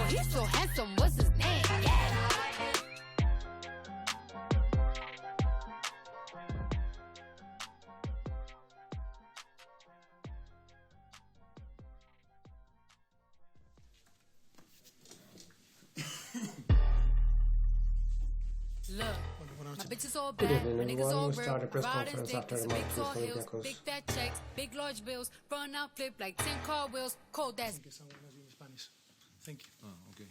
He's so handsome, what's his name? Yeah. Look, my bitch is all bad, my niggas all real. Riding dick, it's big tall hills, big fat checks, big large bills, run out flip like 10 car wheels, cold ass. Thank you. Okay.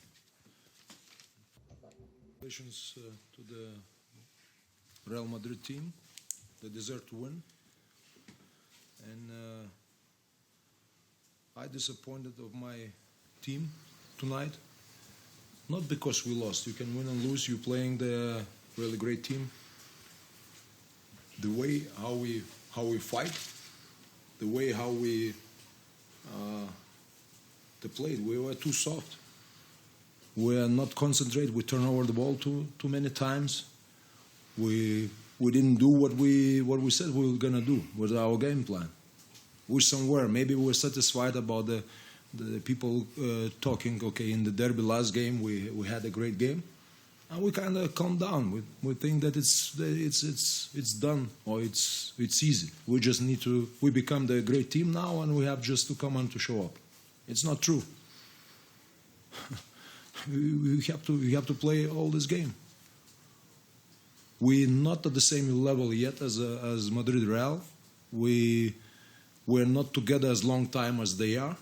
Congratulations to the Real Madrid team. They deserve to win. And I disappointed of my team tonight. Not because we lost. You can win and lose. You're playing the really great team. The way how we fight, the way how we played, we were too soft. We are not concentrated. We turn over the ball too many times. We didn't do what we said we were gonna do with our game plan. We're somewhere. Maybe we're satisfied about the people talking. Okay, in the derby last game we had a great game, and we kind of calm down. We think that it's done or it's easy. We just need to. We become the great team now, and we have just to come on to show up. It's not true. we have to play all this game. We're not at the same level yet as Madrid Real. We're not together as long time as they are.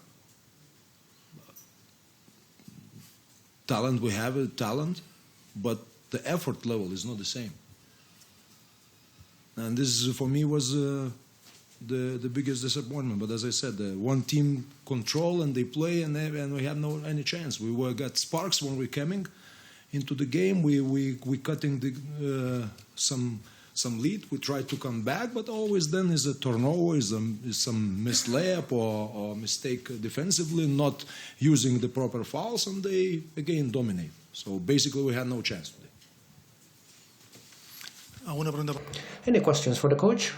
Talent, we have a talent, but the effort level is not the same. And this, for me, was the biggest disappointment. But as I said, one team control and they play, and we have any chance. We got sparks when we're coming into the game. We cutting some lead. We try to come back, but always then is a turnover, is some missed layup or mistake defensively, not using the proper fouls, and they again dominate. So basically, we had no chance today. Any questions for the coach?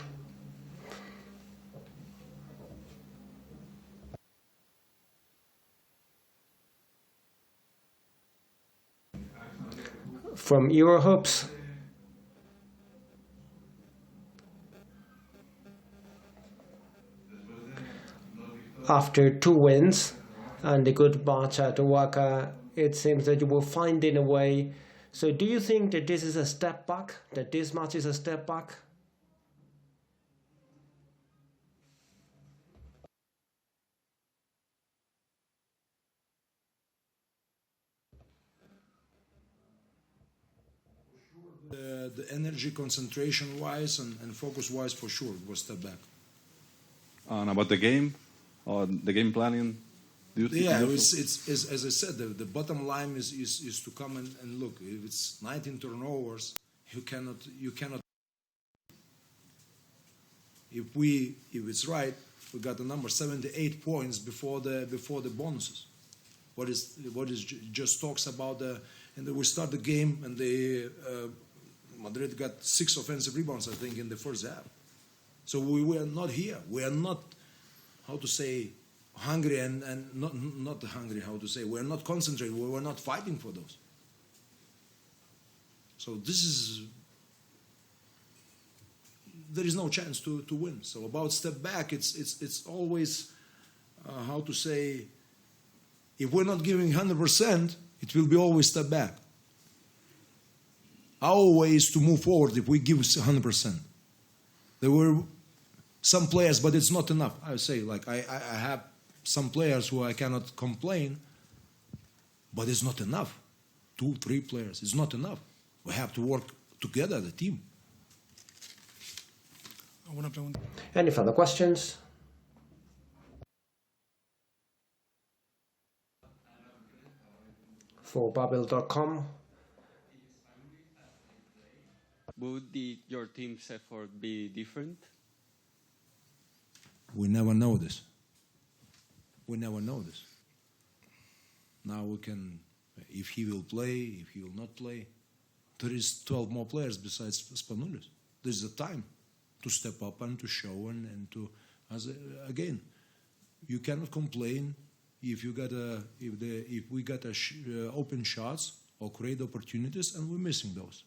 From Eurohopes. After 2 wins and a good match at Waka, it seems that you will find in a way. So do you think that this is a step back, that this match is a step back? The energy concentration-wise and focus-wise, for sure, it was step back. And about the game, or the game planning, do you think? Yeah, it's as I said, the bottom line is to come and look. If it's 19 turnovers, you cannot. If it's right, we got the number 78 points before the bonuses. What is just talks about and then we start the game and Madrid got 6 offensive rebounds, I think, in the first half. So we were not here. We are not, how to say, hungry and not hungry, how to say. We are not concentrated. We were not fighting for those. So there is no chance to win. So about step back, it's always, how to say, if we're not giving 100%, it will be always step back. Our way is to move forward if we give 100%. There were some players, but it's not enough. I would say, like, I have some players who I cannot complain, but it's not enough. 2, 3 players, it's not enough. We have to work together, the team. Any further questions? For Babel.com. Would your team's effort be different? We never know this. We never know this. Now we can, if he will play, if he will not play. There is 12 more players besides Spanulis. There's a time to step up and to show and to, again, you cannot complain if we got open shots or create opportunities, and we're missing those.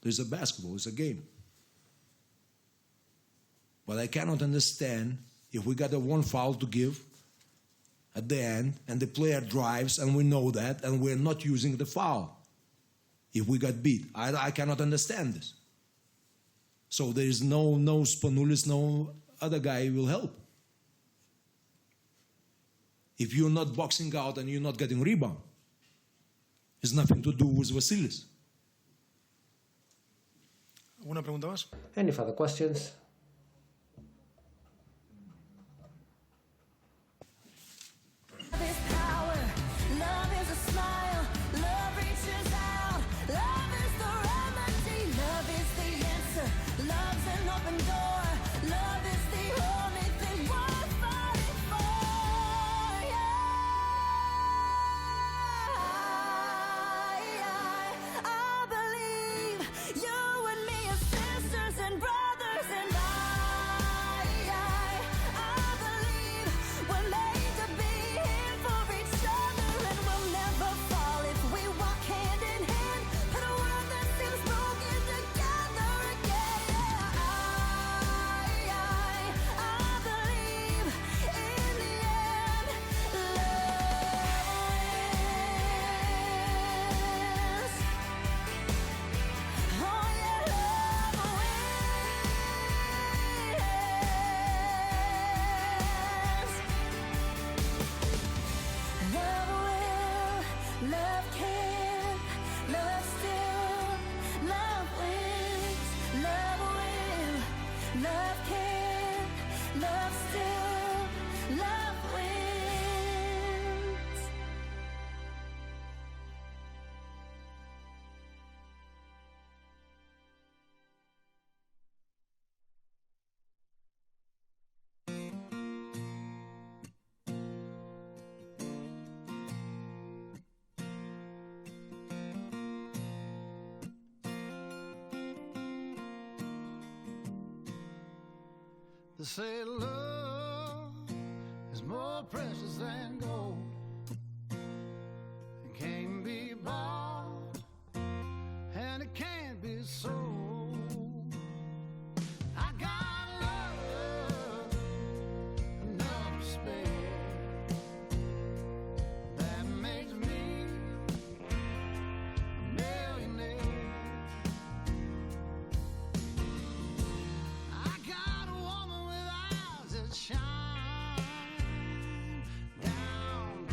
There's a basketball, it's a game. But I cannot understand if we got a one foul to give at the end and the player drives and we know that and we're not using the foul if we got beat. I cannot understand this. So there is no Spanoulis, no other guy will help. If you're not boxing out and you're not getting rebound, it's nothing to do with Vasilis. ¿Alguna pregunta más? Any further questions? Love is power, love is a smile, love reaches out, love is the remedy, love is the answer, love's an open door, love is the only thing worth fighting for. I believe you and me are sisters and brothers, and I believe we're made to be here for each other, and we'll never fall if we walk hand in hand in a world that seems broken together again. I believe in the end, love wins. Oh yeah, love wins. Love will, love can, love still, love wins. Love will, love can, love still, love wins. They say love is more precious than gold. It can't be bought and it can't be sold. I got love enough to spare. That makes me a millionaire. I got a woman with eyes that shine down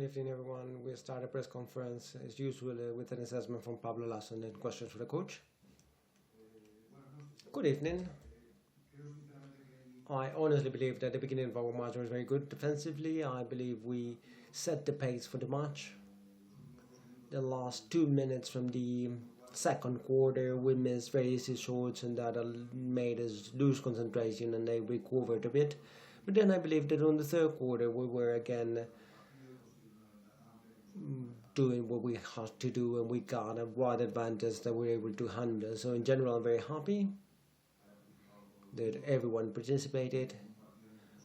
Good evening, everyone. We start a press conference as usual with an assessment from Pablo Lasso and then questions for the coach. Good evening. I honestly believe that the beginning of our match was very good defensively. I believe we set the pace for the match. The last 2 minutes from the second quarter, we missed very easy shots, and that made us lose concentration, and they recovered a bit. But then I believe that on the third quarter, we were again doing what we had to do, and we got a wide advantage that we were able to handle. So in general, I'm very happy that everyone participated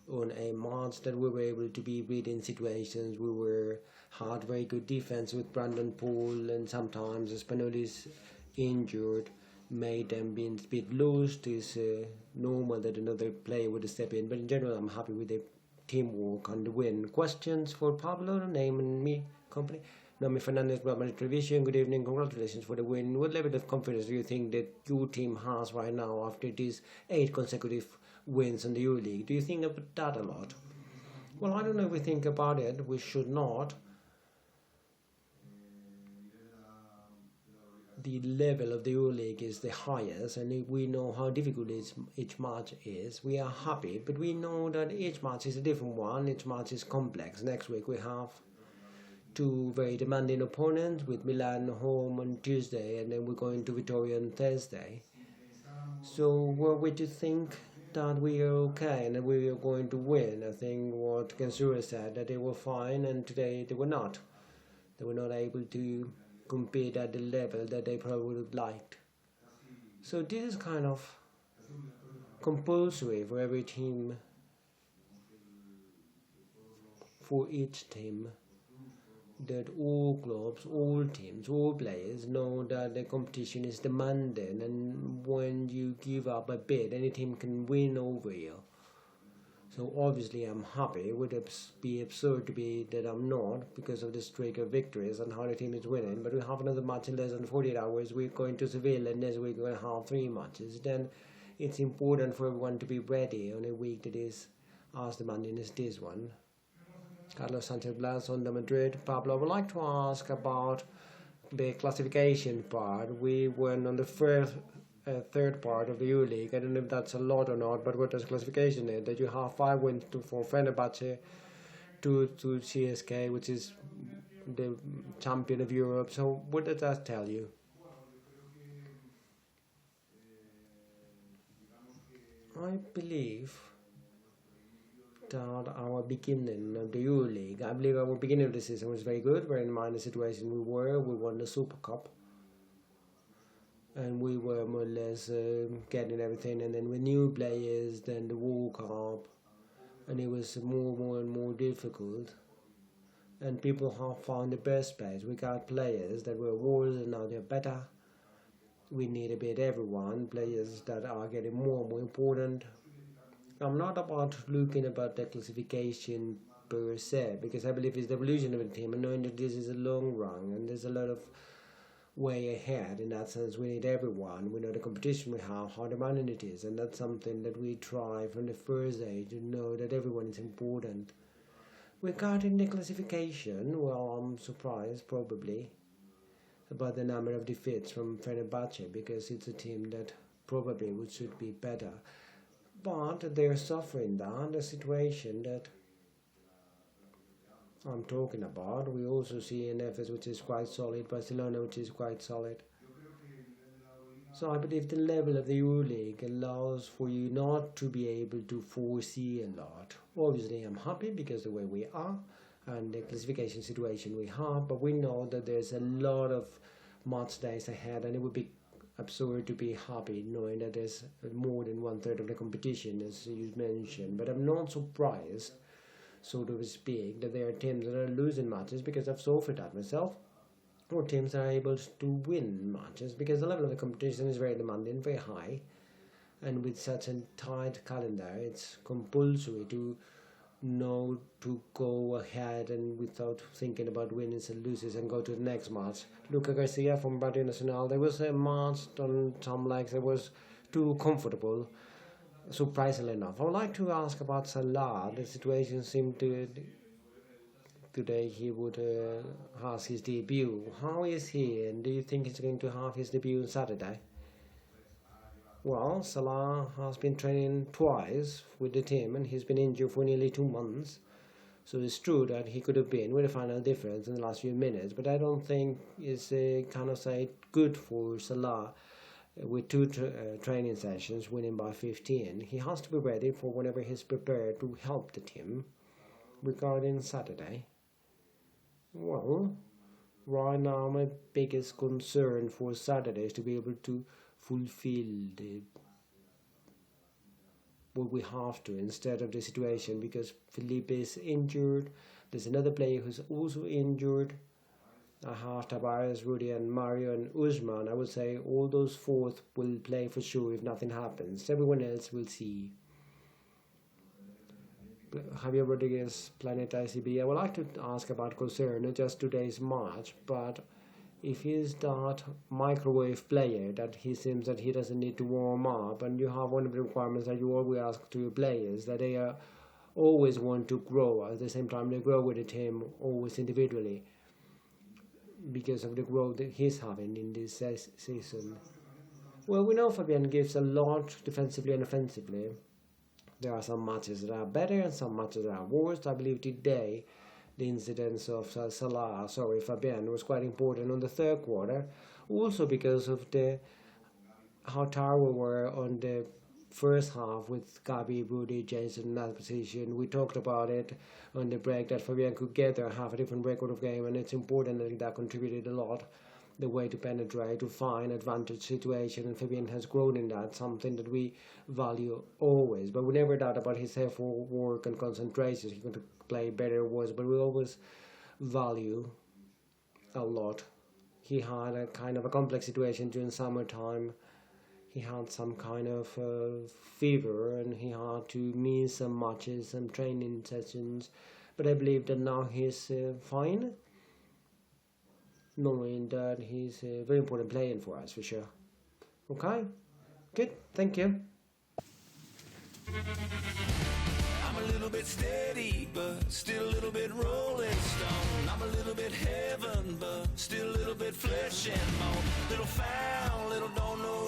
on a match, that we were able to be reading situations. We had very good defense with Brandon Poole, and sometimes Spinelli's injured made them being a bit loose. It's normal that another player would step in, but in general I'm happy with the teamwork and the win. Questions for Pablo, name and me, company? Nomi Fernandez, Madrid Television. Good evening, congratulations for the win. What level of confidence do you think that your team has right now after these 8 consecutive wins in the EuroLeague? Do you think about that a lot? Well, I don't know if we think about it. We should not. The level of the EuroLeague is the highest, and we know how difficult each match is. We are happy, but we know that each match is a different one. Each match is complex. Next week we have 2 very demanding opponents, with Milan home on Tuesday, and then we're going to Vitoria on Thursday. So were we to think that we are okay and that we are going to win, I think what Gensura said, that they were fine, and today they were not. They were not able to compete at the level that they probably would have liked. So this is kind of compulsory for every team, for each team, that all clubs, all teams, all players know that the competition is demanding, and when you give up a bit, any team can win over you. So obviously I'm happy. It would be absurd to be that I'm not, because of the streak of victories and how the team is winning. But we have another match in less than 48 hours. We're going to Seville, and next week we're going to have 3 matches. Then it's important for everyone to be ready on a week that is as demanding as this one. Carlos Sanchez Blas on the Madrid. Pablo, I would like to ask about the classification part. We went on the third part of the EuroLeague. I don't know if that's a lot or not, but what does classification is? That you have 5 wins for Fenerbahce, 2 to CSK, which is the champion of Europe. So what does that tell you? I believe that our beginning of the EuroLeague, I believe our beginning of the season was very good. Bear in mind the situation we were. We won the Super Cup, and we were more or less getting everything, and then with new players, then the World Cup, and it was more and more difficult, and people have found the best place. We got players that were worse, and now they're better. We need a bit everyone, players that are getting more and more important. I'm not about looking about the classification per se, because I believe it's the evolution of the team, and knowing that this is a long run, and there's a lot of way ahead. In that sense, we need everyone. We know the competition we have, how demanding it is, and that's something that we try from the first day to know that everyone is important. Regarding the classification, well, I'm surprised probably about the number of defeats from Fenerbahce, because it's a team that probably should be better. But they're suffering that, the situation that I'm talking about. We also see an FS which is quite solid, Barcelona which is quite solid. So I believe the level of the EuroLeague allows for you not to be able to foresee a lot. Obviously I'm happy because the way we are and the classification situation we have, but we know that there's a lot of match days ahead, and it would be absurd to be happy knowing that there's more than 1/3 of the competition, as you mentioned. But I'm not surprised, so to speak, that there are teams that are losing matches, because I've suffered that myself, or teams that are able to win matches, because the level of the competition is very demanding, very high, and with such a tight calendar, it's compulsory to know to go ahead and without thinking about winners and losers and go to the next match. Luca Garcia from Barrio Nacional. There was a match on some legs that was too comfortable, surprisingly enough. I would like to ask about Salah. The situation seemed to today he would have his debut. How is he, and do you think he's going to have his debut on Saturday? Well, Salah has been training twice with the team and he's been injured for nearly 2 months. So it's true that he could have been with a final difference in the last few minutes, but I don't think it's good for Salah with 2 training sessions, winning by 15. He has to be ready for whenever he's prepared to help the team. Regarding Saturday, well, right now my biggest concern for Saturday is to be able to fulfill what we have to instead of the situation, because Felipe is injured. There's another player who's also injured. I have Tavares, Rudy and Mario and Usman. I would say all those 4 will play for sure if nothing happens. Everyone else will see. Javier Rodriguez, Planet ICB. I would like to ask about concern, not just today's match, but if he's that microwave player that he seems that he doesn't need to warm up, and you have one of the requirements that you always ask to your players, that they always want to grow. At the same time, they grow with the team, always individually, because of the growth that he's having in this season. Well, we know Fabian gives a lot defensively and offensively. There are some matches that are better and some matches that are worse. I believe today the incidence of Fabian was quite important on the third quarter, also because of how tired we were on the first half with Gabi, Rudy, Jason in that position. We talked about it on the break that Fabian could get there and have a different record of game, and it's important that contributed a lot. The way to penetrate, to find advantage situation, and Fabian has grown in that, something that we value always. But we never doubt about his effort, work and concentration. He's going to play better or worse, but we always value a lot. He had a kind of a complex situation during summertime. He had some kind of fever and he had to miss some matches, some training sessions. But I believe that now he's fine, knowing that he's a very important player for us, for sure. Okay? Good, thank you. I'm a little bit steady, but still a little bit rolling stone. I'm a little bit heaven, but still a little bit flesh and bone. Little foul, little don't know